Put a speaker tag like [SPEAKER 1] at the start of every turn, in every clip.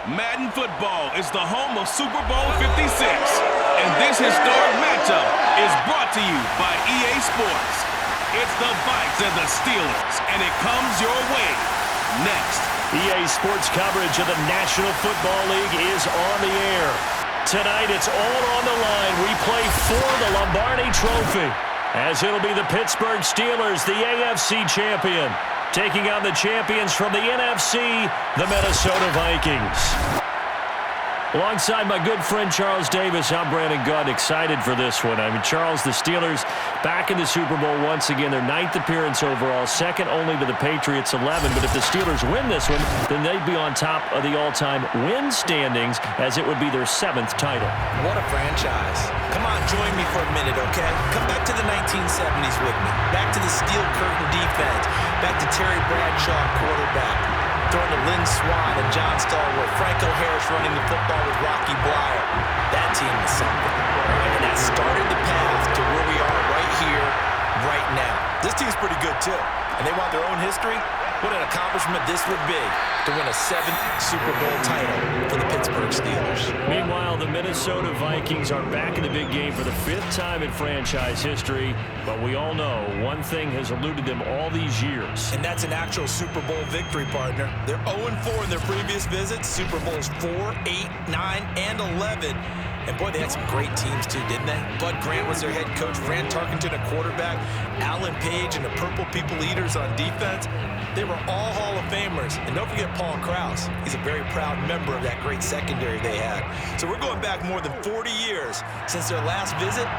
[SPEAKER 1] Madden football is the home of Super Bowl 56, and this historic matchup is brought to you by EA Sports. It's the Vikes and the Steelers, and it comes your way next.
[SPEAKER 2] EA Sports coverage of the National Football League is on the air. Tonight, it's all on the line. We play for the Lombardi Trophy, as it'll be the Pittsburgh Steelers, the AFC champion, taking on the champions from the NFC, the Minnesota Vikings. Alongside my good friend Charles Davis, I'm Brandon Gunn, excited for this one. I mean, Charles, the Steelers back in the Super Bowl once again, their 9th appearance overall, second only to the Patriots' 11. But if the Steelers win this one, then they'd be on top of the all-time win standings, as it would be their 7th title.
[SPEAKER 3] What a franchise. Come on, join me for a minute, okay? Come back to the 1970s with me. Back to the steel curtain defense. Back to Terry Bradshaw, quarterback. Throwing to Lynn Swann and John Stallworth. Franco Harris running the football with Rocky Bleier. That team is something. And that started the path to where we are right here, right now. This team's pretty good, too. And they want their own history. What an accomplishment this would be to win a 7th Super Bowl title for the Pittsburgh Steelers.
[SPEAKER 2] Meanwhile, the Minnesota Vikings are back in the big game for the 5th time in franchise history. But we all know one thing has eluded them all these years.
[SPEAKER 3] And that's an actual Super Bowl victory, partner. They're 0-4 in their previous visits. Super Bowls 4, 8, 9, and 11. And, boy, they had some great teams, too, didn't they? Bud Grant was their head coach. Fran Tarkenton, a quarterback. Alan Page and the Purple People Eaters on defense. They were all Hall of Famers. And don't forget Paul Krause. He's a very proud member of that great secondary they had. So we're going back more than 40 years since their last visit.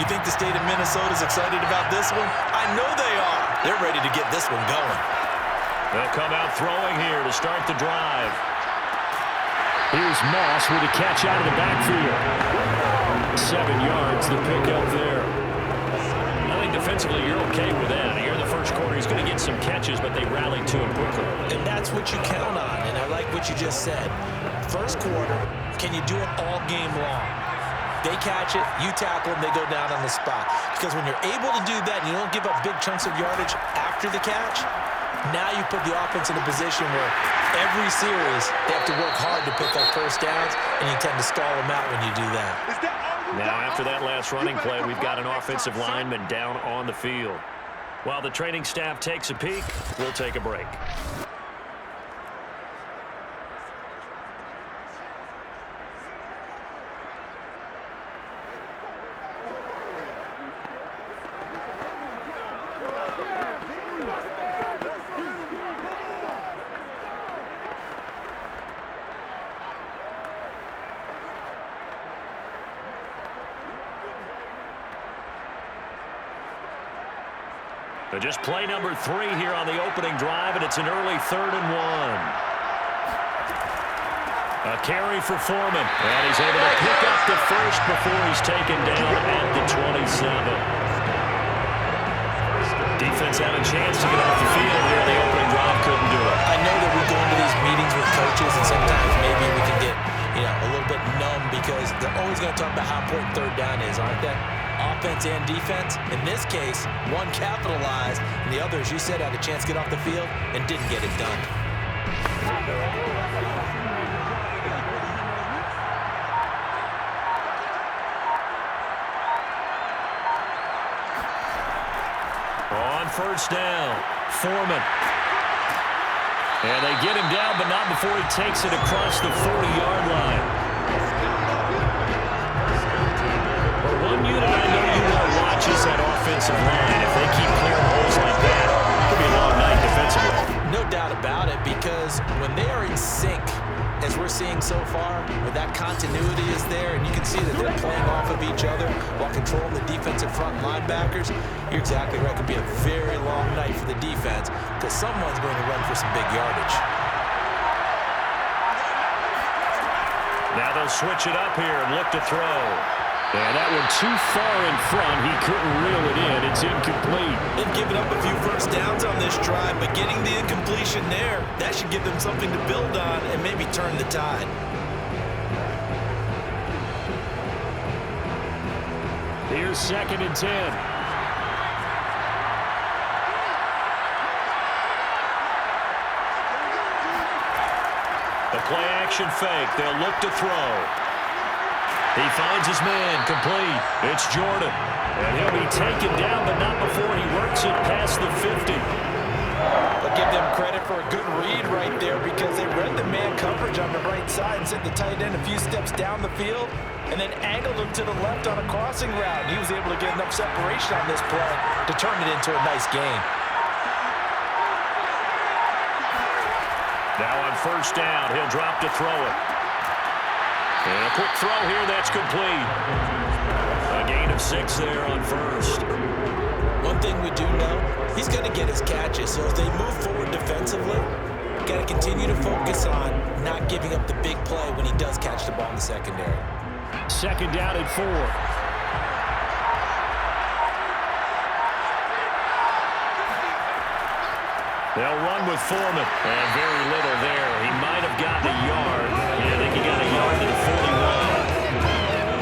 [SPEAKER 3] You think the state of Minnesota is excited about this one? I know they are. They're ready to get this one going.
[SPEAKER 2] They'll come out throwing here to start the drive. Here's Moss with a catch out of the backfield. 7 yards, the pickup there. I think defensively you're okay with that. Here in the first quarter, he's going to get some catches, but they rallied to him quickly.
[SPEAKER 3] And that's what you count on, and I like what you just said. First quarter, can you do it all game long? They catch it, you tackle them, they go down on the spot. Because when you're able to do that and you don't give up big chunks of yardage after the catch, now you put the offense in a position where every series they have to work hard to pick up first downs, and you tend to stall them out when you do that.
[SPEAKER 2] Now, after that last running play, we've got an offensive lineman down on the field. While the training staff takes a peek, we'll take a break. So just play number 3 here on the opening drive, and it's an early 3rd and 1. A carry for Foreman, and he's able to pick up the first before he's taken down at the 27. Defense had a chance to get off the field here. The opening drive couldn't do it.
[SPEAKER 3] I know that we go into these meetings with coaches, and sometimes maybe we can get, a little bit numb because they're always going to talk about how important 3rd down is, aren't they? Offense and defense. In this case, one capitalized, and the other, as you said, had a chance to get off the field and didn't get it done.
[SPEAKER 2] On first down, Foreman. And they get him down, but not before he takes it across the 40-yard line. One unit I know you want to watch is that offensive line. If they keep clearing holes like that, it could be a long night defensively.
[SPEAKER 3] No doubt about it, because when they are in sync, as we're seeing so far, where that continuity is there, and you can see that they're playing off of each other while controlling the defensive front linebackers, you're exactly right. It could be a very long night for the defense because someone's going to run for some big yardage.
[SPEAKER 2] Now they'll switch it up here and look to throw. And that one too far in front. He couldn't reel it in. It's incomplete.
[SPEAKER 3] They've given up a few first downs on this drive, but getting the incompletion there, that should give them something to build on and maybe turn the tide.
[SPEAKER 2] Here's 2nd and 10. The play-action fake. They'll look to throw. He finds his man, complete. It's Jordan. And he'll be taken down, but not before he works it past the 50.
[SPEAKER 3] I'll give them credit for a good read right there because they read the man coverage on the right side and sent the tight end a few steps down the field and then angled him to the left on a crossing route. He was able to get enough separation on this play to turn it into a nice gain.
[SPEAKER 2] Now on first down, he'll drop to throw it. And a quick throw here, that's complete. A gain of 6 there on first.
[SPEAKER 3] One thing we do know, he's going to get his catches. So as they move forward defensively, got to continue to focus on not giving up the big play when he does catch the ball in the secondary.
[SPEAKER 2] Second down at 4. They'll run with Foreman. And very little there. He might have gotten a yard. Yeah, I think he got a yard to the 41.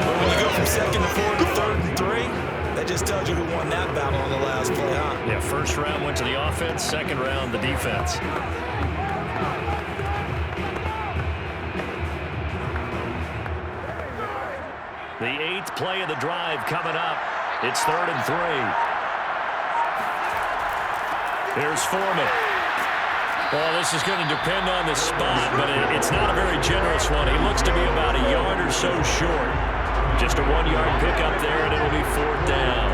[SPEAKER 3] But when you go from second to 4 to third and 3, that just tells you who won that battle on the last play, huh?
[SPEAKER 2] Yeah, first round went to the offense, second round the defense. The 8th play of the drive coming up. It's 3rd and 3. Here's Foreman. Well, this is going to depend on the spot, but it's not a very generous one. He looks to be about a yard or so short. Just a 1-yard pickup there, and it'll be 4th down.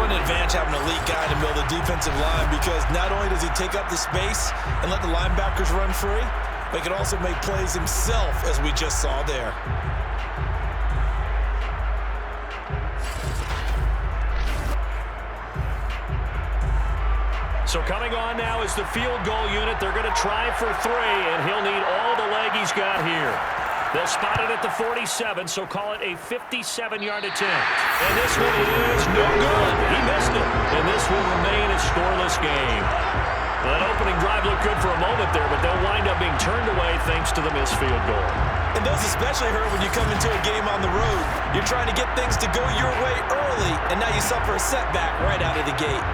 [SPEAKER 3] What an advantage having an elite guy in the middle of the defensive line because not only does he take up the space and let the linebackers run free, but he can also make plays himself, as we just saw there.
[SPEAKER 2] So coming on now is the field goal unit. They're going to try for 3, and he'll need all the leg he's got here. They'll spot it at the 47, so call it a 57-yard attempt. And this one is no good. He missed it. And this will remain a scoreless game. That opening drive looked good for a moment there, but they'll wind up being turned away thanks to the missed field goal.
[SPEAKER 3] And those especially hurt when you come into a game on the road. You're trying to get things to go your way early, and now you suffer a setback right out of the gate.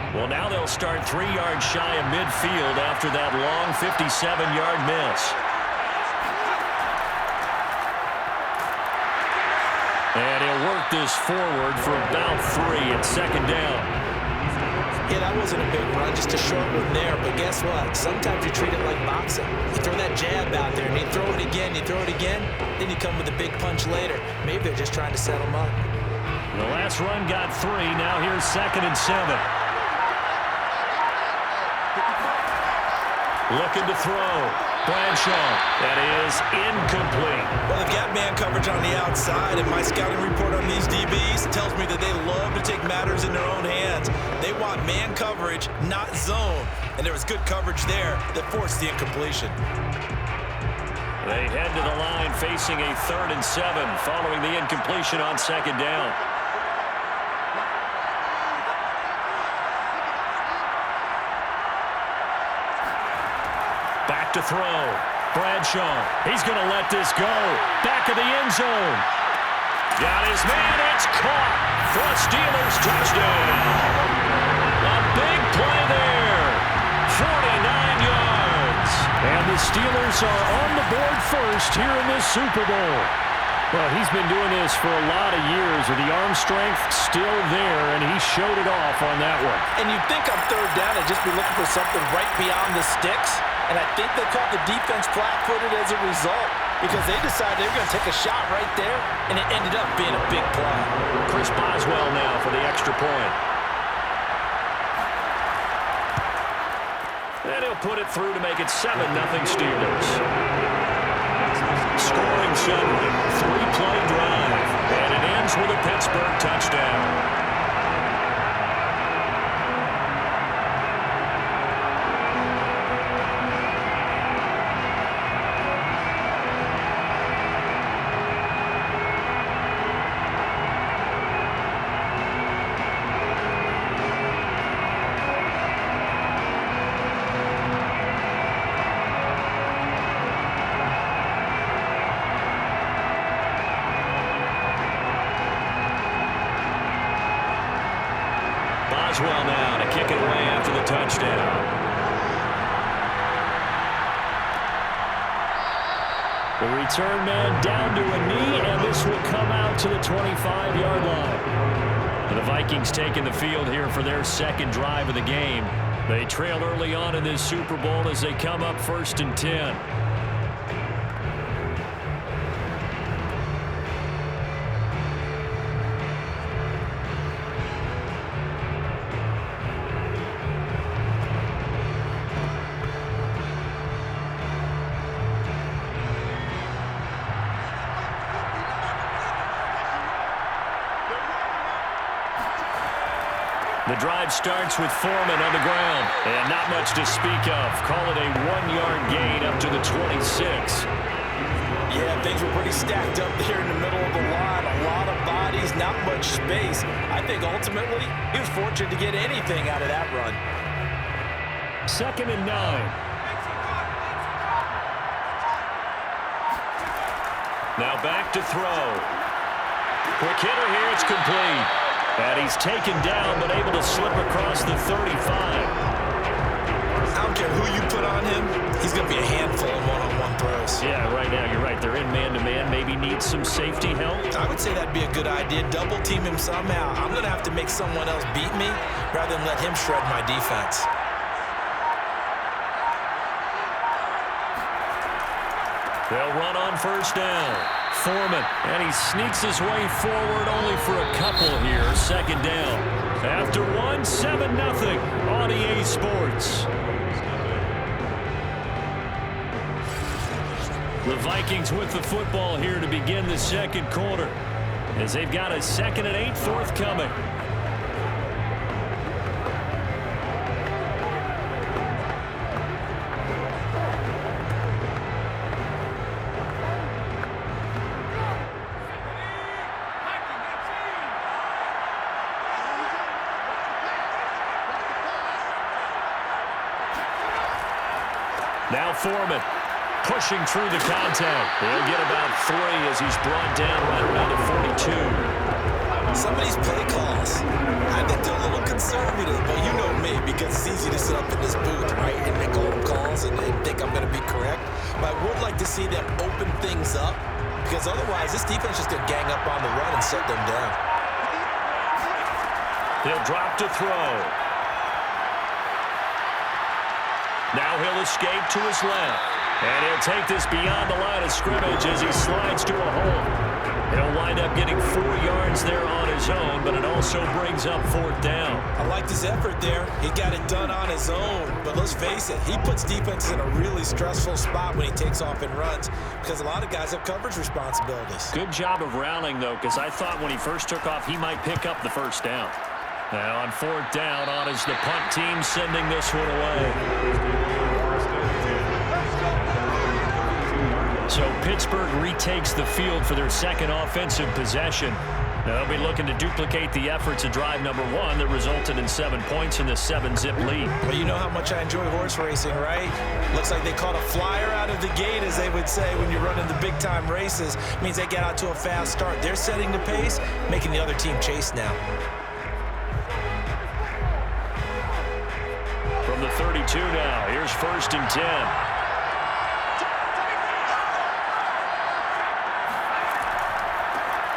[SPEAKER 2] Well, now they'll start 3 yards shy of midfield after that long 57-yard miss. And he'll work this forward for about 3 at 2nd down.
[SPEAKER 3] Yeah, that wasn't a big run, just a short one there. But guess what? Sometimes you treat it like boxing. You throw that jab out there, and you throw it again, then you come with a big punch later. Maybe they're just trying to set them up.
[SPEAKER 2] The last run got 3. Now here's 2nd and 7. Looking to throw. Bradshaw. That is incomplete.
[SPEAKER 3] Well, they've got man coverage on the outside, and my scouting report on these DBs tells me that they love to take matters in their own hands. They want man coverage, not zone. And there was good coverage there that forced the incompletion.
[SPEAKER 2] They head to the line facing a 3rd and 7 following the incompletion on 2nd down. Back to throw. Bradshaw. He's going to let this go. Back of the end zone. Got his man. It's caught for a Steelers touchdown. A big play there. 49 yards. And the Steelers are on the board first here in this Super Bowl. Well, he's been doing this for a lot of years with the arm strength still there, and he showed it off on that one.
[SPEAKER 3] And you'd think on 3rd down they'd just be looking for something right beyond the sticks. And I think they caught the defense flat-footed as a result because they decided they were going to take a shot right there, and it ended up being a big play.
[SPEAKER 2] Chris Boswell now for the extra point. And he'll put it through to make it 7-0 Steelers. Scoring summary, 3-play drive, and it ends with a Pittsburgh touchdown. well now to kick it away after the touchdown. The return man down to a knee, and this will come out to the 25-yard line. The Vikings taking the field here for their second drive of the game. They trail early on in this Super Bowl as they come up 1st and 10. The drive starts with Foreman on the ground, and not much to speak of. Call it a 1-yard gain up to the 26.
[SPEAKER 3] Yeah, things were pretty stacked up there in the middle of the line. A lot of bodies, not much space. I think ultimately he was fortunate to get anything out of that run.
[SPEAKER 2] 2nd and 9. Now back to throw. Quick hitter here, it's complete. And he's taken down, but able to slip across the 35.
[SPEAKER 3] I don't care who you put on him, he's going to be a handful in one-on-one throws.
[SPEAKER 2] Yeah, right now you're right. They're in man-to-man. Maybe needs some safety help.
[SPEAKER 3] I would say that'd be a good idea. Double team him somehow. I'm going to have to make someone else beat me rather than let him shred my defense.
[SPEAKER 2] They'll run on 1st down. Foreman, and he sneaks his way forward only for a couple here. 2nd down. After 1, 7-0 on EA Sports. The Vikings with the football here to begin the second quarter, as they've got a 2nd and 8 forthcoming. Now Foreman pushing through the contact. He'll get about 3 as he's brought down right around the 42.
[SPEAKER 3] Some of these play calls, I think they're a little conservative, but you know me, because it's easy to sit up in this booth, right, and make all the calls and think I'm going to be correct. But I would like to see them open things up, because otherwise this defense is just going to gang up on the run and shut them down.
[SPEAKER 2] He'll drop to throw. Now he'll escape to his left. And he'll take this beyond the line of scrimmage as he slides to a hole. He'll wind up getting 4 yards there on his own, but it also brings up 4th down.
[SPEAKER 3] I liked his effort there. He got it done on his own. But let's face it, he puts defenses in a really stressful spot when he takes off and runs, because a lot of guys have coverage responsibilities.
[SPEAKER 2] Good job of rallying, though, because I thought when he first took off, he might pick up the 1st down. Now on 4th down, on is the punt team sending this one away. So Pittsburgh retakes the field for their second offensive possession. They'll be looking to duplicate the efforts of drive number 1 that resulted in 7 points in the 7-zip lead.
[SPEAKER 3] Well, you know how much I enjoy horse racing, right? Looks like they caught a flyer out of the gate, as they would say when you're running the big-time races. It means they get out to a fast start. They're setting the pace, making the other team chase now.
[SPEAKER 2] From the 32 now, here's 1st and 10.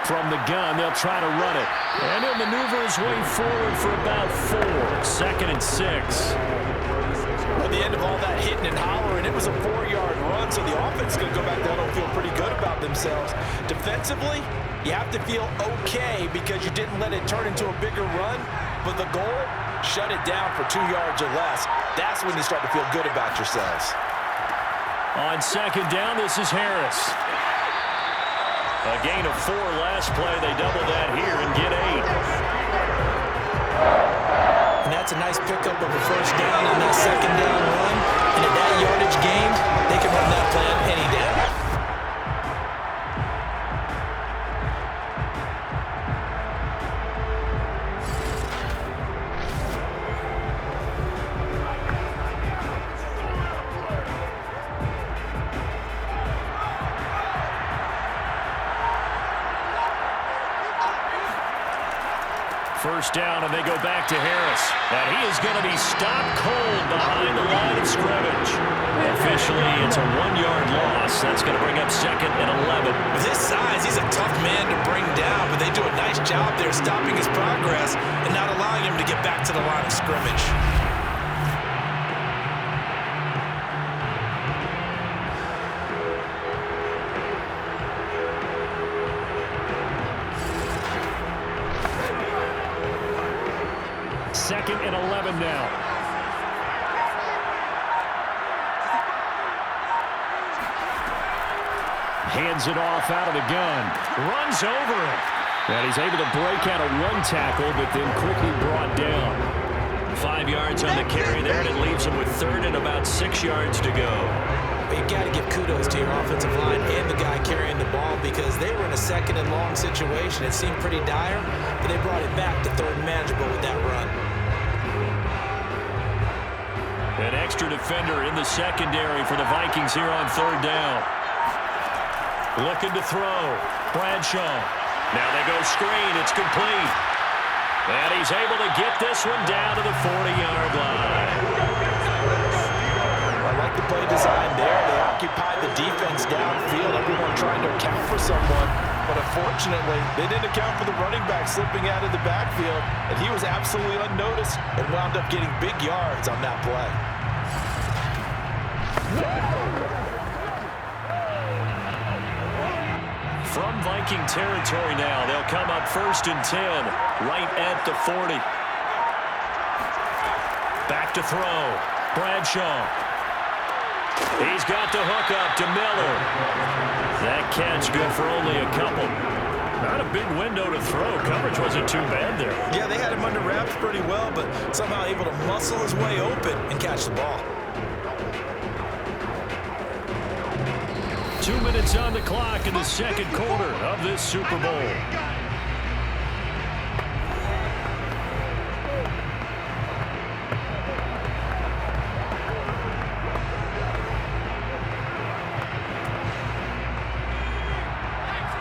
[SPEAKER 2] From the gun, they'll try to run it. And he'll maneuver his way forward for about 4. 2nd and 6.
[SPEAKER 3] At the end of all that hitting and hollering, it was a 4-yard run, so the offense is going to go back there and feel pretty good about themselves. Defensively, you have to feel okay because you didn't let it turn into a bigger run, but the goal, shut it down for 2 yards or less. That's when you start to feel good about yourselves.
[SPEAKER 2] On 2nd down, this is Harris. A gain of 4 last play. They double that here and get 8.
[SPEAKER 3] And that's a nice pickup of a 1st down on that 2nd down run. And at that yardage gain, they can run that plan any day.
[SPEAKER 2] First down, and they go back to Harris. And he is going to be stopped cold behind the line of scrimmage. Officially, it's a 1-yard loss. That's going to bring up 2nd and 11.
[SPEAKER 3] With his size, he's a tough man to bring down, but they do a nice job there stopping his progress and not allowing him to get back to the line of scrimmage.
[SPEAKER 2] Second and 11 now. Hands it off out of the gun. Runs over him. And he's able to break out of 1 tackle, but then quickly brought down. 5 yards on the carry there, and it leaves him with 3rd and about 6 yards to go.
[SPEAKER 3] But you got to give kudos to your offensive line and the guy carrying the ball because they were in a 2nd and long situation. It seemed pretty dire, but they brought it back to 3rd and manageable with that run.
[SPEAKER 2] An extra defender in the secondary for the Vikings here on 3rd down. Looking to throw. Bradshaw. Now they go screen. It's complete. And he's able to get this one down to the 40-yard line.
[SPEAKER 3] I like the play design there. They occupied the defense downfield. Everyone trying to account for someone. But unfortunately, they didn't account for the running back slipping out of the backfield. And he was absolutely unnoticed and wound up getting big yards on that play.
[SPEAKER 2] From Viking territory now, they'll come up 1st and 10, right at the 40. Back to throw. Bradshaw. He's got the hook up to Miller. That catch good for only a couple. Not a big window to throw. Coverage wasn't too bad there.
[SPEAKER 3] Yeah, they had him under wraps pretty well, but somehow able to muscle his way open and catch the ball.
[SPEAKER 2] 2 minutes on the clock in the 2nd quarter of this Super Bowl.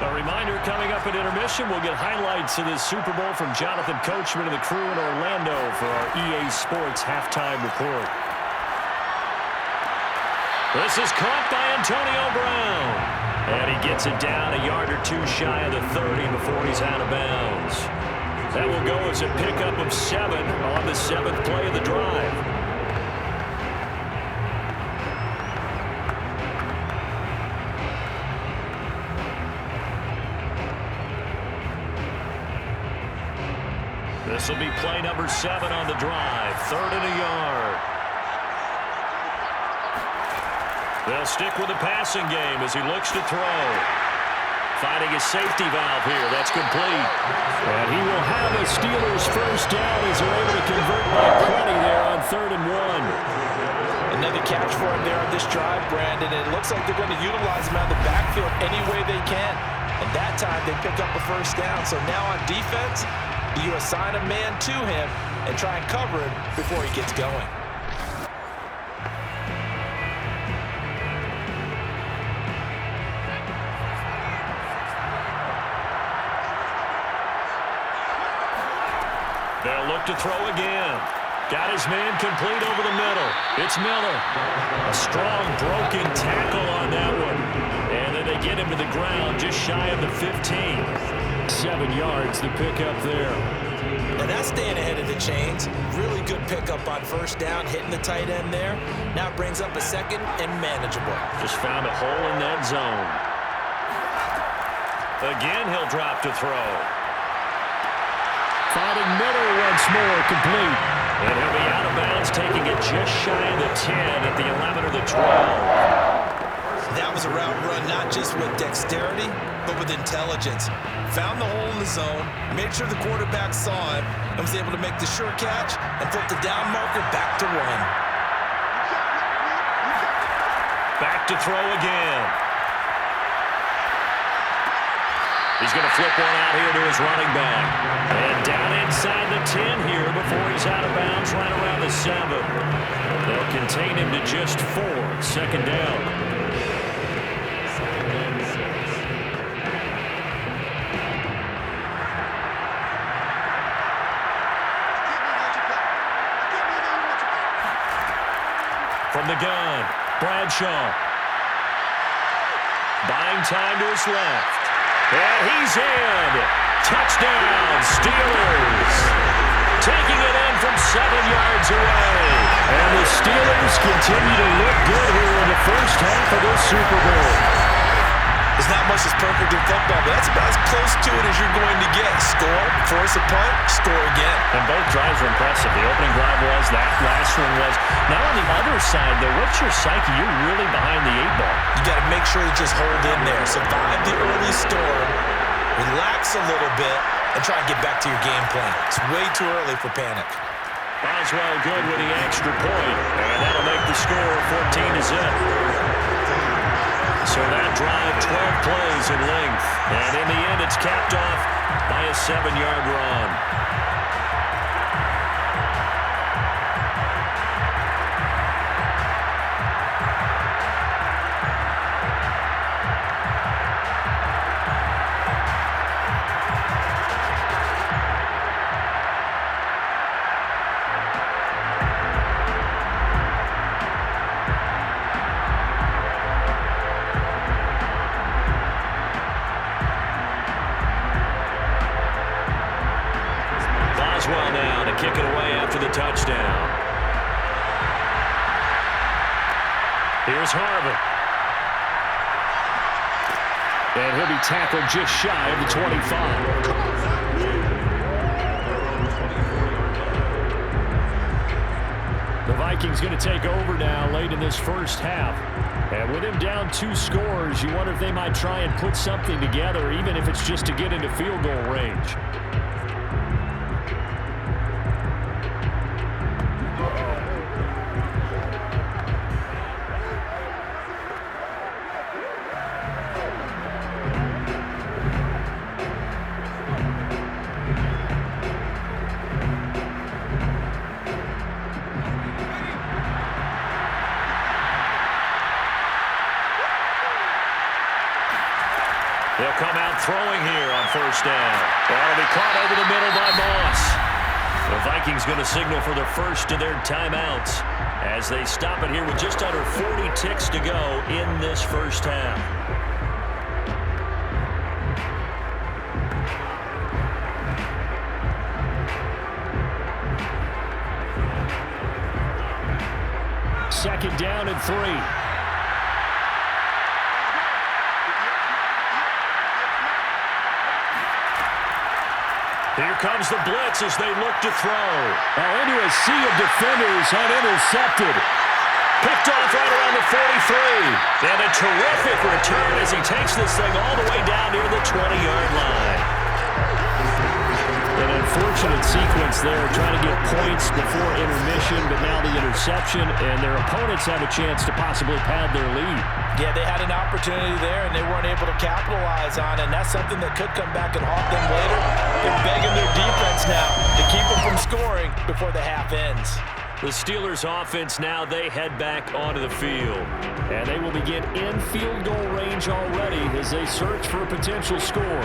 [SPEAKER 2] A reminder coming up at intermission, we'll get highlights of this Super Bowl from Jonathan Coachman and the crew in Orlando for our EA Sports halftime report. This is caught by Antonio Brown. And he gets it down a yard or 2 shy of the 30 before he's out of bounds. That will go as a pickup of 7 on the 7th play of the drive. This will be play number 7 on the drive. 3rd and a yard. They'll stick with the passing game as he looks to throw. Finding a safety valve here. That's complete. And he will have a Steelers first down as they're able to convert by plenty there on 3rd and 1.
[SPEAKER 3] Another catch for him there on this drive, Brandon. And it looks like they're going to utilize him out of the backfield any way they can. And that time they pick up a first down. So now on defense, you assign a man to him and try and cover him before he gets going.
[SPEAKER 2] They'll look to throw again. Got his man complete over the middle. It's Miller. A strong broken tackle on that one. And then they get him to the ground just shy of the 15. 7 yards the pickup there.
[SPEAKER 3] And that's staying ahead of the chains. Really good pickup on first down, hitting the tight end there. Now it brings up a 2nd and manageable.
[SPEAKER 2] Just found a hole in that zone. Again, he'll drop to throw. Finding Miller once more, complete. And he'll be out of bounds, taking it just shy of the 10 at the 11 or the 12.
[SPEAKER 3] That was a route run not just with dexterity, but with intelligence. Found the hole in the zone, made sure the quarterback saw it, and was able to make the sure catch and flip the down marker back to 1.
[SPEAKER 2] Back to throw again. He's going to flip one out here to his running back. And down inside the 10 here before he's out of bounds right around the 7. They'll contain him to just 4. 2nd down. From the gun, Bradshaw. Buying time to his left. And he's in. Touchdown, Steelers. Taking it in from 7 yards away. And the Steelers continue to look good here in the first half of this Super Bowl.
[SPEAKER 3] There's not much that's perfect in football, but that's about as close to it as you're going to get. Score, force a punt, score again.
[SPEAKER 2] And both drives were impressive. The opening drive was, that last one was. Now on the other side, though, what's your psyche? You're really behind the 8-ball.
[SPEAKER 3] You got to make sure you just hold in there. Survive the early storm, relax a little bit, and try and get back to your game plan. It's way too early for panic.
[SPEAKER 2] Boswell good with the extra point, and that'll make the score 14-0. So that drive, 12 plays in length. And in the end, it's capped off by a 7-yard run. Boswell now to kick it away after the touchdown. Here's Harvin. And he'll be tackled just shy of the 25. The Vikings going to take over now late in this first half. And with him down 2 scores, you wonder if they might try and put something together, even if it's just to get into field goal range. They'll come out throwing here on first down. That'll be caught over the middle by Moss. The Vikings going to signal for the first of their timeouts as they stop it here with just under 40 ticks to go in this first half. Second down and 3. Here comes the blitz as they look to throw. Into a sea of defenders, unintercepted. Picked off right around the 43. And a terrific return as he takes this thing all the way down near the 20-yard line. An unfortunate sequence there, trying to get points before intermission, but now the interception, and their opponents have a chance to possibly pad their lead.
[SPEAKER 3] Yeah, they had an opportunity there, and they weren't able to capitalize on it, and that's something that could come back and haunt them later. They're begging their defense now to keep them from scoring before the half ends.
[SPEAKER 2] The Steelers' offense now, they head back onto the field. And they will begin in field goal range already as they search for a potential score.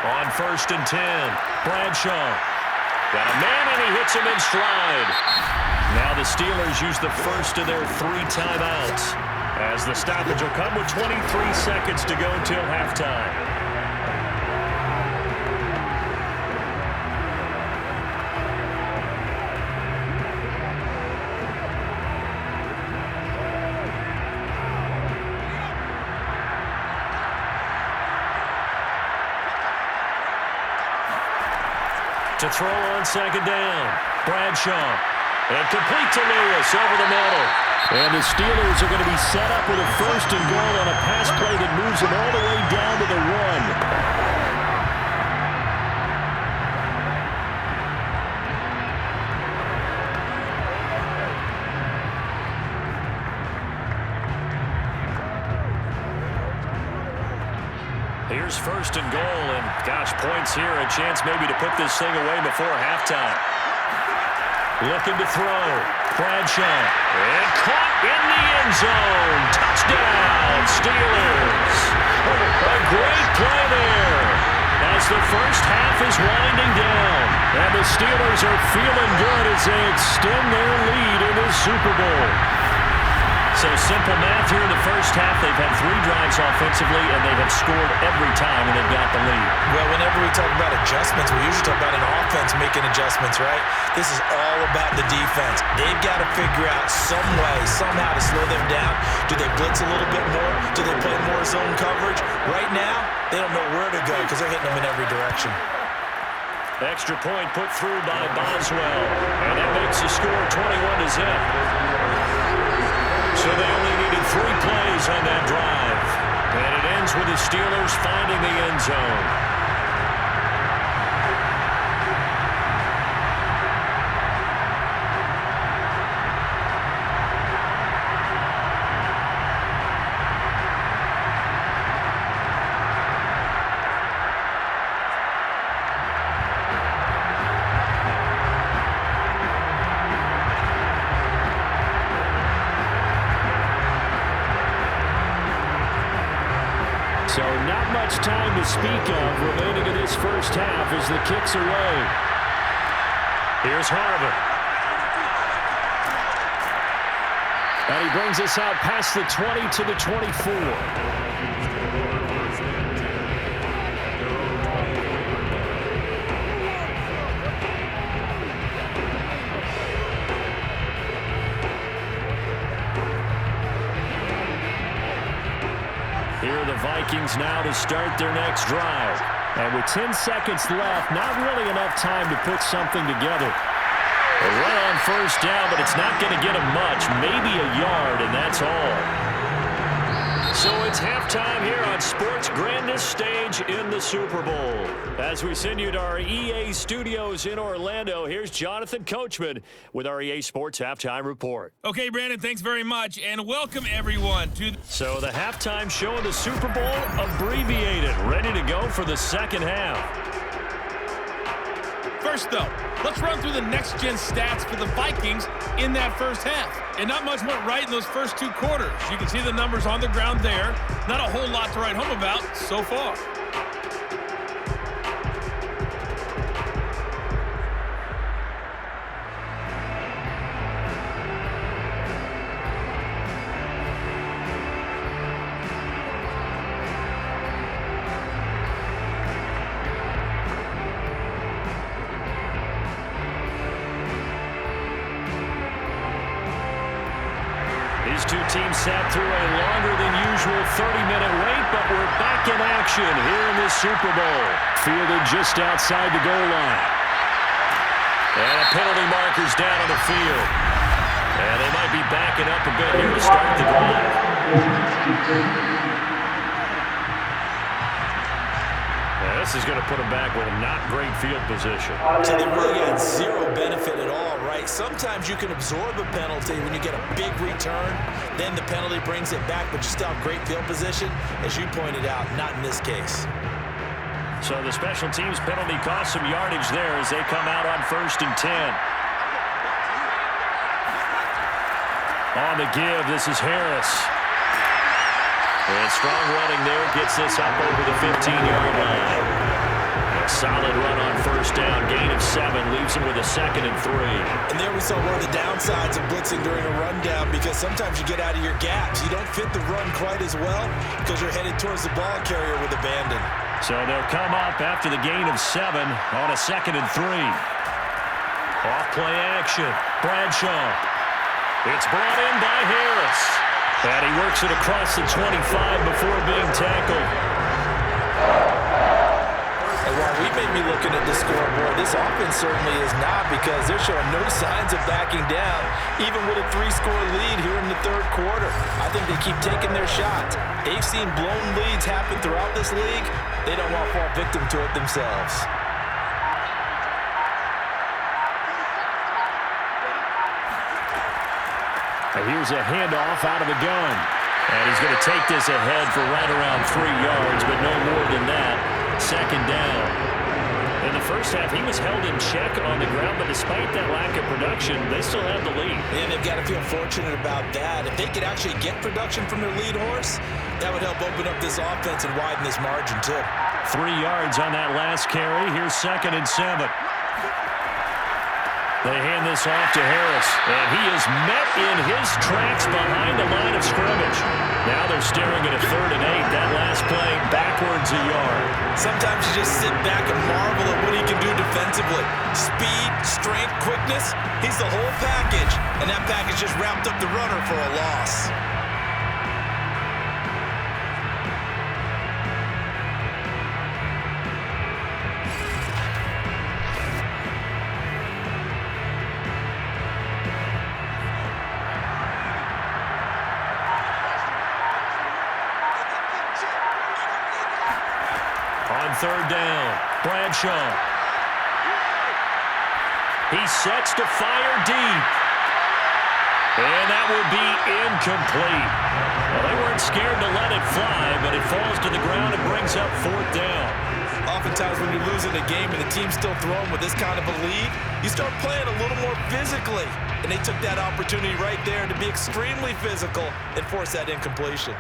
[SPEAKER 2] On first and 10, Bradshaw. Got a man, and he hits him in stride. Now the Steelers use the first of their 3 timeouts as the stoppage will come with 23 seconds to go till halftime. To throw on second down, Bradshaw. And complete to Lewis over the middle. And the Steelers are going to be set up with a first and goal on a pass play that moves them all the way down to the 1. Here's first and goal, and gosh, points here, a chance maybe to put this thing away before halftime. Looking to throw. Bradshaw. And caught in the end zone. Touchdown, Steelers. A great play there as the first half is winding down. And the Steelers are feeling good as they extend their lead in the Super Bowl. So simple math here in the first half. They've had 3 drives offensively, and they have scored every time when they've got the lead.
[SPEAKER 3] Well, whenever we talk about adjustments, we usually talk about an offense making adjustments, right? This is all about the defense. They've got to figure out some way, somehow to slow them down. Do they blitz a little bit more? Do they play more zone coverage? Right now, they don't know where to go because they're hitting them in every direction.
[SPEAKER 2] Extra point put through by Boswell, and that makes the score 21-0. So they only needed 3 plays on that drive. And it ends with the Steelers finding the end zone. So not much time to speak of remaining in this first half as the kick's away. Here's Harvin. And he brings us out past the 20 to the 24. Here are the Vikings now to start their next drive. And with 10 seconds left, not really enough time to put something together. A run on first down, but it's not going to get them much. Maybe a yard, and that's all. So it's halftime here on Sports' grandest stage in the Super Bowl. As we send you to our EA studios in Orlando, here's Jonathan Coachman with our EA Sports Halftime Report.
[SPEAKER 1] Okay, Brandon, thanks very much, and welcome everyone to...
[SPEAKER 2] So the halftime show of the Super Bowl, abbreviated, ready to go for the second half.
[SPEAKER 1] First, though, let's run through the next-gen stats for the Vikings in that first half. And not much went right in those first 2 quarters. You can see the numbers on the ground there. Not a whole lot to write home about so far.
[SPEAKER 2] These 2 teams sat through a longer than usual 30-minute wait, but we're back in action here in the Super Bowl. Fielded just outside the goal line. And a penalty marker's down on the field. And they might be backing up a bit here to start the drive. This is going to put them back with a not great field position.
[SPEAKER 3] So they really got 0 benefit at all, right? Sometimes you can absorb a penalty when you get a big return. Then the penalty brings it back, but you still have great field position. As you pointed out, not in this case.
[SPEAKER 2] So the special teams penalty cost some yardage there as they come out on 1st and 10. On the give, this is Harris. And strong running there gets this up over the 15-yard line. A solid run on first down. Gain of 7 leaves him with a 2nd and 3.
[SPEAKER 3] And there we saw one of the downsides of blitzing during a rundown because sometimes you get out of your gaps. You don't fit the run quite as well because you're headed towards the ball carrier with abandon.
[SPEAKER 2] So they'll come up after the gain of 7 on a 2nd and 3. Off play action. Bradshaw. It's brought in by Harris. And he works it across the 25 before being tackled.
[SPEAKER 3] And while we may be looking at the scoreboard, this offense certainly is not because they're showing no signs of backing down, even with a 3-score lead here in the 3rd quarter. I think they keep taking their shots. They've seen blown leads happen throughout this league. They don't want to fall victim to it themselves.
[SPEAKER 2] Here's a handoff out of the gun. And he's going to take this ahead for right around 3 yards, but no more than that. Second down. In the first half, he was held in check on the ground, but despite that lack of production, they still have the lead.
[SPEAKER 3] And they've got to feel fortunate about that. If they could actually get production from their lead horse, that would help open up this offense and widen this margin too.
[SPEAKER 2] 3 yards on that last carry. Here's 2nd and 7. They hand this off to Harris, and he is met in his tracks behind the line of scrimmage. Now they're staring at a 3rd and 8. That last play backwards a yard.
[SPEAKER 3] Sometimes you just sit back and marvel at what he can do defensively. Speed, strength, quickness, he's the whole package, and that package just wrapped up the runner for a loss.
[SPEAKER 2] On 3rd down, Bradshaw. He sets to fire deep. And that will be incomplete. Well, they weren't scared to let it fly, but it falls to the ground and brings up 4th down.
[SPEAKER 3] Oftentimes when you're losing a game and the team's still throwing with this kind of a lead, you start playing a little more physically. And they took that opportunity right there to be extremely physical and force that incompletion.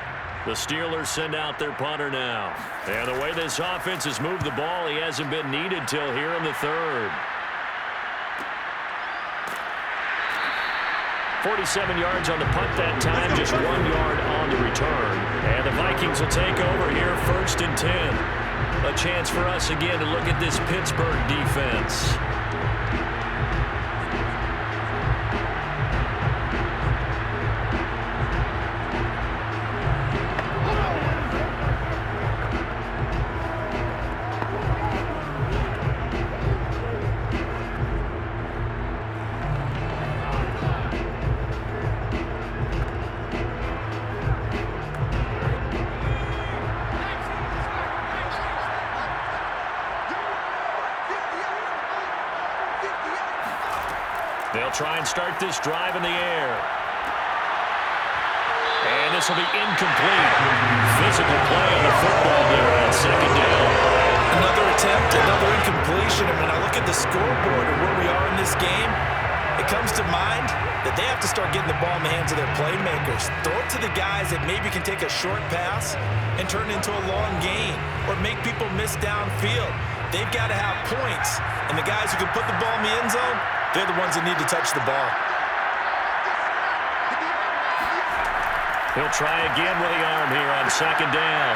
[SPEAKER 2] The Steelers send out their punter now. And the way this offense has moved the ball, he hasn't been needed till here in the 3rd. 47 yards on the punt that time, just 1 yard on the return. And the Vikings will take over here, 1st and 10. A chance for us again to look at this Pittsburgh defense. They'll try and start this drive in the air. And this will be incomplete. Physical play on the football there on 2nd down.
[SPEAKER 3] Another attempt, another incompletion. And when I look at the scoreboard and where we are in this game, it comes to mind that they have to start getting the ball in the hands of their playmakers. Throw it to the guys that maybe can take a short pass and turn it into a long gain or make people miss downfield. They've got to have points. And the guys who can put the ball in the end zone, they're the ones that need to touch the ball.
[SPEAKER 2] He'll try again with the arm here on 2nd down.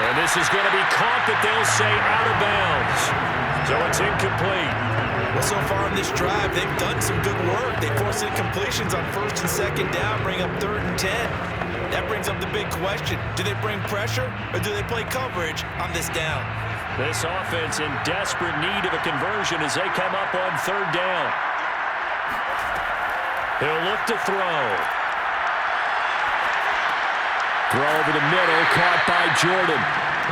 [SPEAKER 2] And this is going to be caught that they'll say out of bounds. So it's incomplete.
[SPEAKER 3] Well, so far in this drive, they've done some good work. They forced incompletions on 1st and 2nd down, bring up 3rd and 10. That brings up the big question. Do they bring pressure or do they play coverage on this down?
[SPEAKER 2] This offense in desperate need of a conversion as they come up on 3rd down. He'll look to throw. Throw over the middle, caught by Jordan.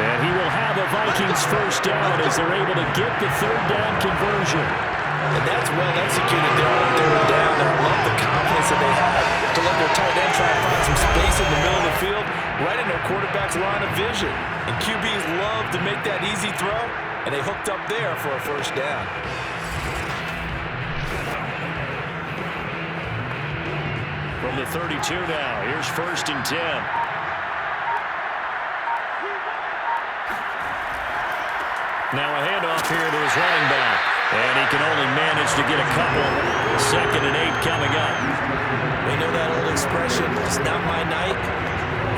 [SPEAKER 2] And he will have a Vikings 1st down as they're able to get the 3rd down conversion.
[SPEAKER 3] And that's well executed there on 3rd down. And I love the confidence that they have to let their tight end try and find some space in the middle of the field, right in their quarterback's line of vision. And QBs love to make that easy throw, and they hooked up there for a 1st down.
[SPEAKER 2] From the 32 now, here's 1st and 10. Now a handoff here to his running back. And he can only manage to get a couple. 2nd and 8 coming up.
[SPEAKER 3] We know that old expression, it's not my night.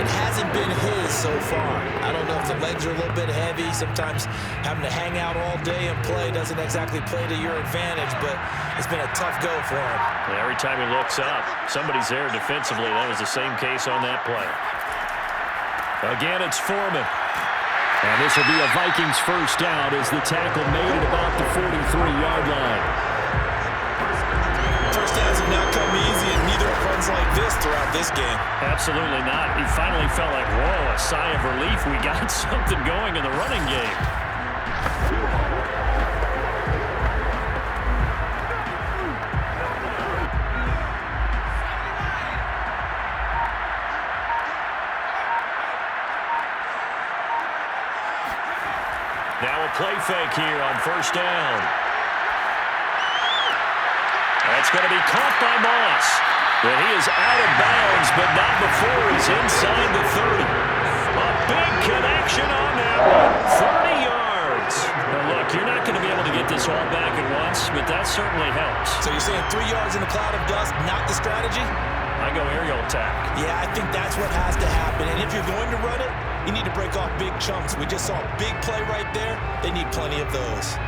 [SPEAKER 3] It hasn't been his so far. I don't know if the legs are a little bit heavy. Sometimes having to hang out all day and play doesn't exactly play to your advantage, but it's been a tough go for him.
[SPEAKER 2] And every time he looks up, somebody's there defensively. That was the same case on that play. Again, it's Foreman. And this will be a Vikings 1st down as the tackle made at about the 43-yard line.
[SPEAKER 3] 1st downs have not come easy, and neither have runs like this throughout this game.
[SPEAKER 2] Absolutely not. He finally felt like, whoa, a sigh of relief. We got something going in the running game. play fake here on first down. That's going to be caught by Moss. But he is out of bounds, but not before he's inside the 30. A big connection on that one. 30 yards. Now look, you're not going to be able to get this all back at once, but that certainly helps.
[SPEAKER 3] So you're saying 3 yards in a cloud of dust, not the strategy?
[SPEAKER 2] I go aerial attack.
[SPEAKER 3] Yeah, I think that's what has to happen. And if you're going to run it, you need to break off big chunks. We just saw a big play right there. They need plenty of those.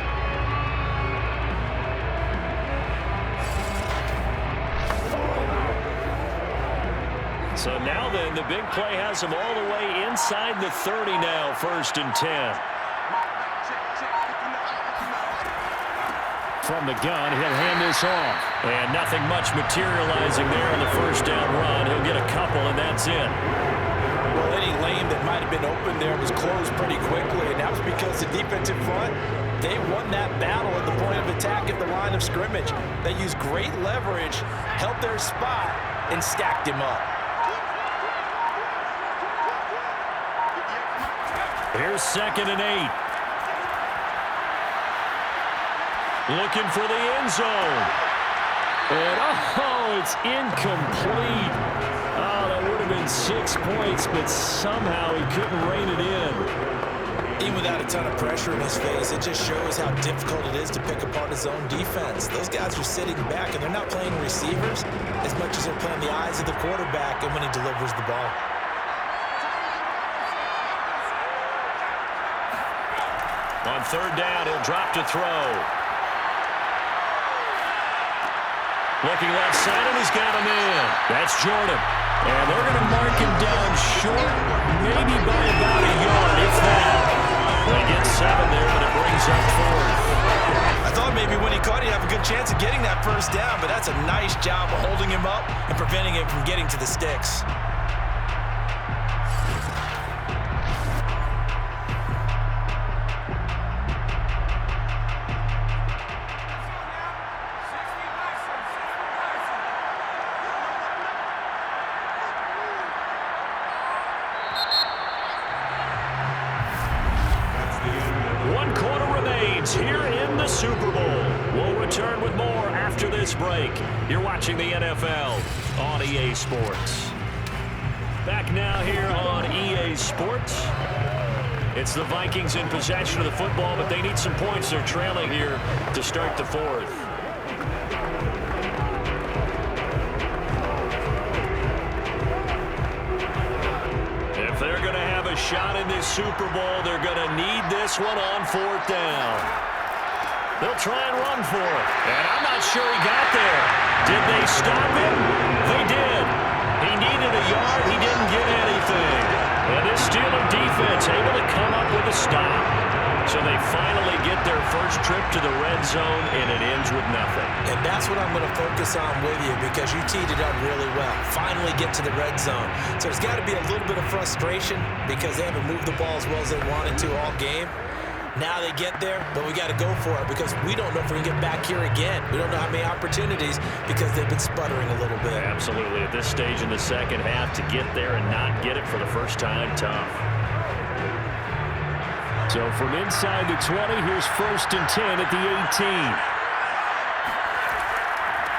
[SPEAKER 2] So now then, the big play has him all the way inside the 30 now, 1st and 10. From the gun, he'll hand this off. And nothing much materializing there on the first down run. He'll get a couple, and that's it.
[SPEAKER 3] Well, any lane that might have been open there was closed pretty quickly, and that was because the defensive front, they won that battle at the point of attack at the line of scrimmage. They used great leverage, held their spot, and stacked him up.
[SPEAKER 2] Here's 2nd and 8. Looking for the end zone. And, oh, it's incomplete. Oh, that would have been 6 points, but somehow he couldn't rein it in.
[SPEAKER 3] Even without a ton of pressure in his face, it just shows how difficult it is to pick apart his own defense. Those guys are sitting back, and they're not playing receivers as much as they're playing the eyes of the quarterback and when he delivers the ball.
[SPEAKER 2] On 3rd down, he'll drop to throw. Looking left side, and he's got him in. That's Jordan. And they're going to mark him down short, maybe by about a yard, if that. They get 7 there, but it brings up 4th.
[SPEAKER 3] I thought maybe when he caught it, he'd have a good chance of getting that first down, but that's a nice job of holding him up and preventing him from getting to the sticks.
[SPEAKER 2] Here in the Super Bowl. We'll return with more after this break. You're watching the NFL on EA Sports. Back now here on EA Sports. It's the Vikings in possession of the football, but they need some points. They're trailing here to start the 4th. If they're going to have a shot in this Super Bowl, they're going to need this one on 4th down. They'll try and run for it. And I'm not sure he got there. Did they stop him? They did. He needed a yard. He didn't get anything. And this Steeler defense able to come up with a stop. So they finally get their first trip to the red zone, and it ends with nothing.
[SPEAKER 3] And that's what I'm going to focus on with you because you teed it up really well. Finally get to the red zone. So there's got to be a little bit of frustration because they haven't moved the ball as well as they wanted to all game. Now they get there, but we got to go for it because we don't know if we can get back here again. We don't know how many opportunities because they've been sputtering a little bit.
[SPEAKER 2] Absolutely. At this stage in the second half, to get there and not get it for the first time, tough. So from inside the 20, here's 1st and 10 at the 18.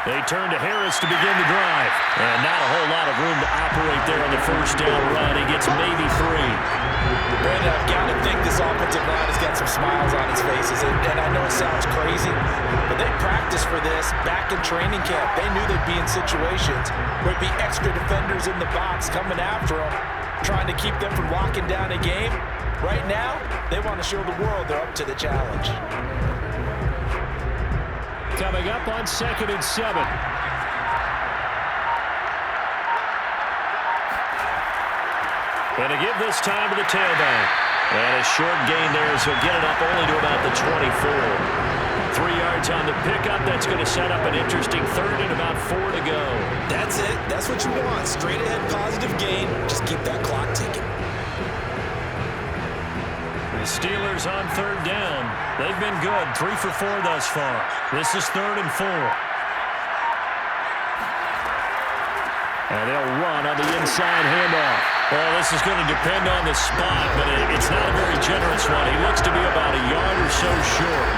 [SPEAKER 2] They turn to Harris to begin the drive. And not a whole lot of room to operate there on the first down run. He gets maybe 3.
[SPEAKER 3] Brandon, I've got to think this offensive line has got some smiles on its faces. And I know it sounds crazy, but they practiced for this back in training camp. They knew they'd be in situations where it'd be extra defenders in the box coming after them, trying to keep them from locking down a game. Right now, they want to show the world they're up to the challenge.
[SPEAKER 2] Coming up on 2nd and 7. And to give this time to the tailback. And a short gain there as he'll get it up only to about the 24. 3 yards on the pickup. That's going to set up an interesting 3rd and about 4 to go.
[SPEAKER 3] That's it. That's what you want. Straight ahead positive gain. Just keep that clock ticking.
[SPEAKER 2] The Steelers on 3rd down. They've been good. 3 for 4 thus far. This is 3rd and 4. And they'll run on the inside handoff. Well, this is going to depend on the spot, but it's not a very generous one. He looks to be about a yard or so short.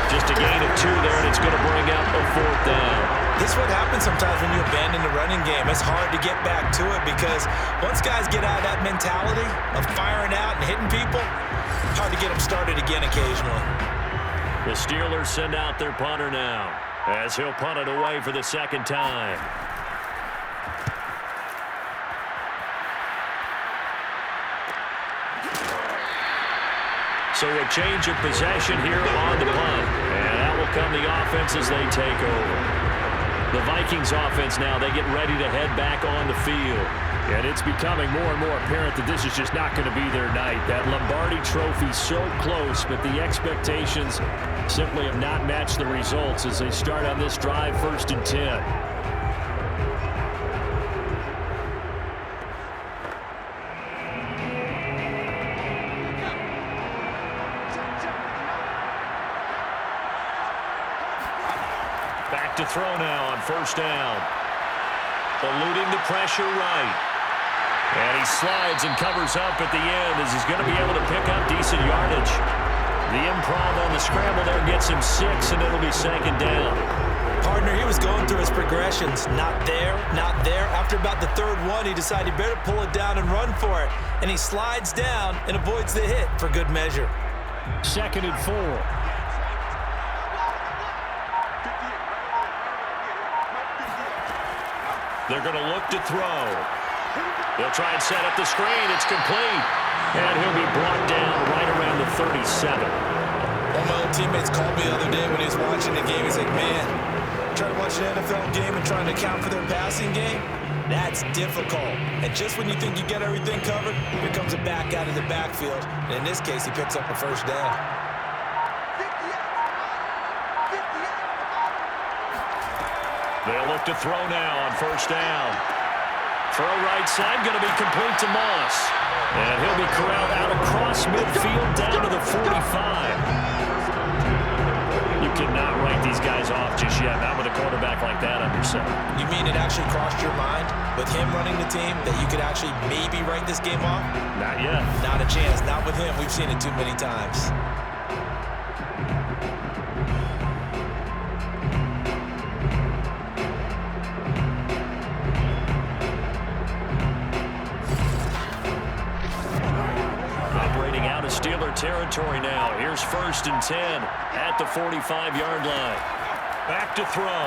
[SPEAKER 2] Just a gain of 2 there, and it's going to bring up a 4th down.
[SPEAKER 3] This is what happens sometimes when you abandon the running game. It's hard to get back to it because once guys get out of that mentality of firing out and hitting people, it's hard to get them started again occasionally.
[SPEAKER 2] The Steelers send out their punter now as he'll punt it away for the 2nd time. So a change of possession here on the punt. And that will come the offense as they take over. The Vikings offense now, they get ready to head back on the field.
[SPEAKER 4] And it's becoming more and more apparent that this is just not going to be their night. That Lombardi trophy so close, but the expectations simply have not matched the results as they start on this drive 1st and 10.
[SPEAKER 2] To throw now on 1st down. Eluding the pressure right. And he slides and covers up at the end as he's going to be able to pick up decent yardage. The improv on the scramble there gets him 6, and it'll be 2nd down.
[SPEAKER 3] Partner, he was going through his progressions. Not there, not there. After about the 3rd one, he decided he better pull it down and run for it. And he slides down and avoids the hit for good measure.
[SPEAKER 4] 2nd and 4.
[SPEAKER 2] They're going to look to throw. They'll try and set up the screen. It's complete. And he'll be brought down right around the 37.
[SPEAKER 3] One of my old teammates called me the other day when he was watching the game. He's like, man, trying to watch an NFL game and trying to account for their passing game, that's difficult. And just when you think you get everything covered, here comes a back out of the backfield. And in this case, he picks up a 1st down.
[SPEAKER 2] They'll look to throw now on 1st down. Throw right side, going to be complete to Moss. And he'll be corralled out across midfield down to the 45. You cannot write these guys off just yet, not with a quarterback like that under center.
[SPEAKER 3] You mean it actually crossed your mind with him running the team that you could actually maybe write this game off?
[SPEAKER 2] Not yet.
[SPEAKER 3] Not a chance. Not with him. We've seen it too many times.
[SPEAKER 2] Steeler territory now. Here's 1st and 10 at the 45-yard line. Back to throw.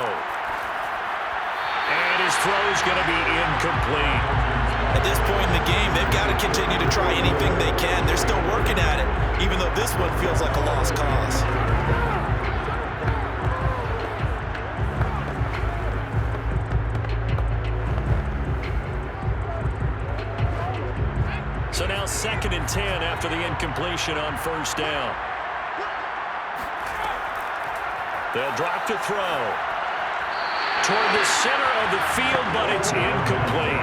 [SPEAKER 2] And his throw's going to be incomplete.
[SPEAKER 3] At this point in the game, they've got to continue to try anything they can. They're still working at it, even though this one feels like a lost cause.
[SPEAKER 2] So now 2nd and 10 after the incompletion on 1st down. They'll drop to throw. Toward the center of the field, but it's incomplete.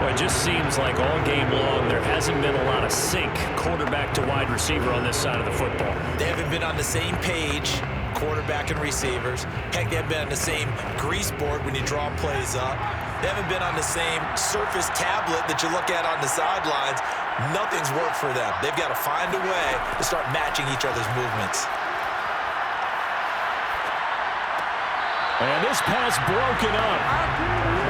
[SPEAKER 2] Well, it just seems like all game long there hasn't been a lot of sync quarterback to wide receiver on this side of the football.
[SPEAKER 3] They haven't been on the same page, quarterback and receivers. Heck, they haven't been on the same grease board when you draw plays up. They haven't been on the same Surface tablet that you look at on the sidelines. Nothing's worked for them. They've got to find a way to start matching each other's movements.
[SPEAKER 2] And this pass broken up.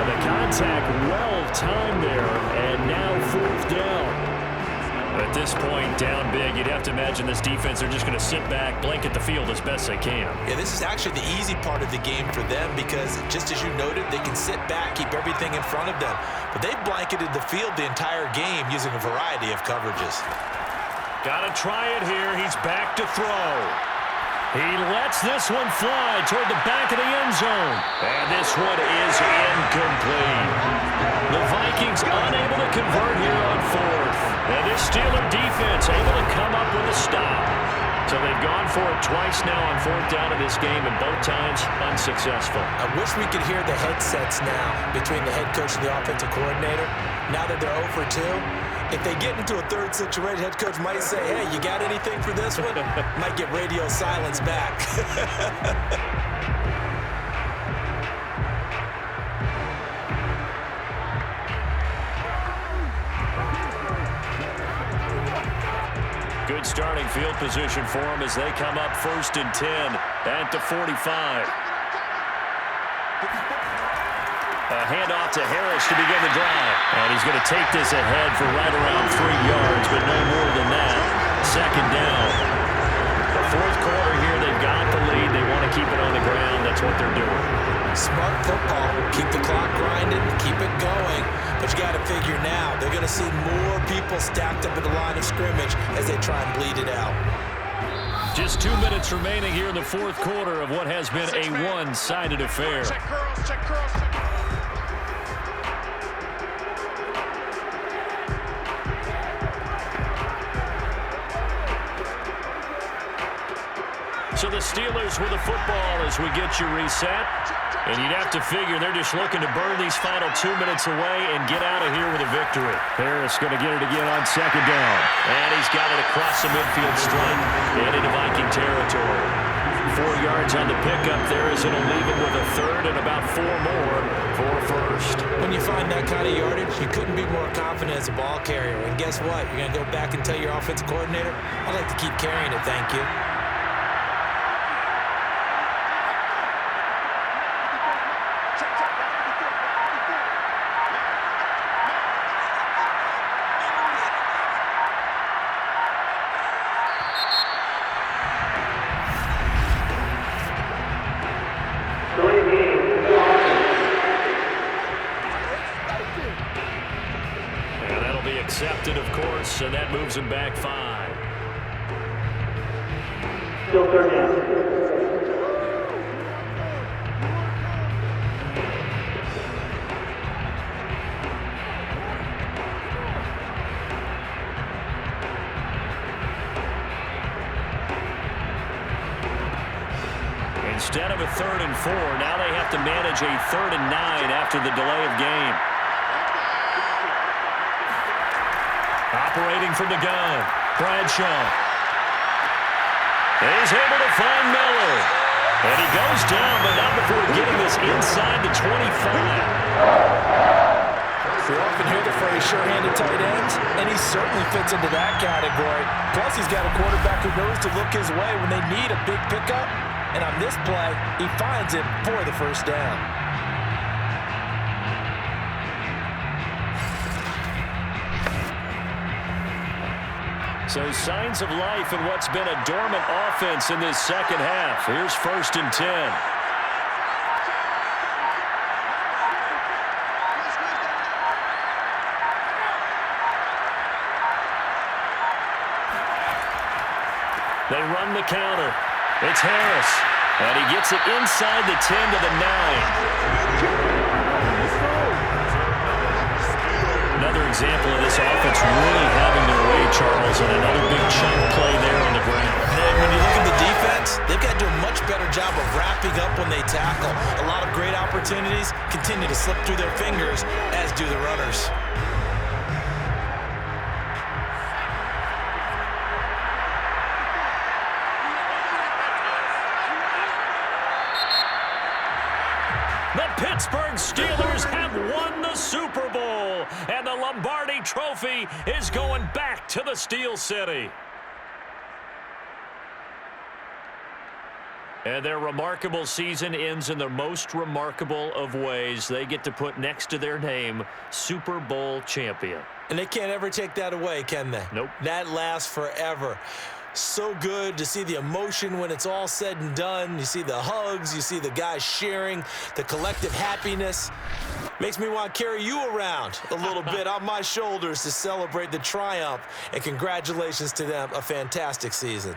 [SPEAKER 2] And the contact well timed there, and now 4th down. At this point, down big, you'd have to imagine this defense, they're just going to sit back, blanket the field as best they can.
[SPEAKER 3] Yeah, this is actually the easy part of the game for them because, just as you noted, they can sit back, keep everything in front of them. But they've blanketed the field the entire game using a variety of coverages.
[SPEAKER 2] Got to try it here. He's back to throw. He lets this one fly toward the back of the end zone. And this one is incomplete. The Vikings unable to convert here on 4th. And this Steeler defense able to come up with a stop. So they've gone for it twice now on 4th down in this game, and both times unsuccessful.
[SPEAKER 3] I wish we could hear the headsets now between the head coach and the offensive coordinator. Now that they're 0 for 2, if they get into a 3rd situation, head coach might say, hey, you got anything for this one? Might get radio silence back.
[SPEAKER 2] starting field position for them as they come up 1st and 10 at the 45. A handoff to Harris to begin the drive. And he's going to take this ahead for right around 3 yards, but no more than that. 2nd down. The 4th quarter here, they've got the lead. They want to keep it on the ground. That's what they're doing.
[SPEAKER 3] Smart football. Keep the clock grinding. Keep it going. But you got to figure now, they're going to see more people stacked up at the line of scrimmage as they try and bleed it out.
[SPEAKER 2] Just 2 minutes remaining here in the 4th quarter of what has been a one-sided affair.
[SPEAKER 5] Check curls, check curls, check curls.
[SPEAKER 2] So the Steelers with the football as we get you reset. And you'd have to figure they're just looking to burn these final 2 minutes away and get out of here with a victory. Harris going to get it again on 2nd down. And he's got it across the midfield stripe and into Viking territory. 4 yards on the pickup there as it'll leave it with a 3rd and about 4 more for a 1st.
[SPEAKER 3] When you find that kind of yardage, you couldn't be more confident as a ball carrier. And guess what? You're going to go back and tell your offensive coordinator, I'd like to keep carrying it, thank you.
[SPEAKER 2] Accepted, of course, and that moves him back 5.
[SPEAKER 6] Still 3rd down.
[SPEAKER 2] Instead of a 3rd and 4, now they have to manage a 3rd and 9 after the delay of game. Operating from the gun, Bradshaw. He's able to find Miller. And he goes down, but not before getting this inside the 25.
[SPEAKER 3] We often hear the phrase sure-handed tight ends, and he certainly fits into that category. Plus, he's got a quarterback who knows to look his way when they need a big pickup. And on this play, he finds it for the 1st down.
[SPEAKER 2] So signs of life in what's been a dormant offense in this 2nd half. Here's 1st and 10. They run the counter. It's Harris. And he gets it inside the 10 to the 9. Another example of this offense really having their way, Charles, and another big chunk play there on the ground.
[SPEAKER 3] And when you look at the defense, they've got to do a much better job of wrapping up when they tackle. A lot of great opportunities continue to slip through their fingers, as do the runners.
[SPEAKER 2] The Pittsburgh Steelers have won the Super Bowl, and the Lombardi Trophy is going back to the Steel City. And their remarkable season ends in the most remarkable of ways. They get to put next to their name, Super Bowl champion.
[SPEAKER 3] And they can't ever take that away, can they?
[SPEAKER 2] Nope.
[SPEAKER 3] That lasts forever. So good to see the emotion when it's all said and done. You see the hugs, you see the guys sharing, the collective happiness. Makes me want to carry you around a little bit on my shoulders to celebrate the triumph. And congratulations to them, a fantastic season.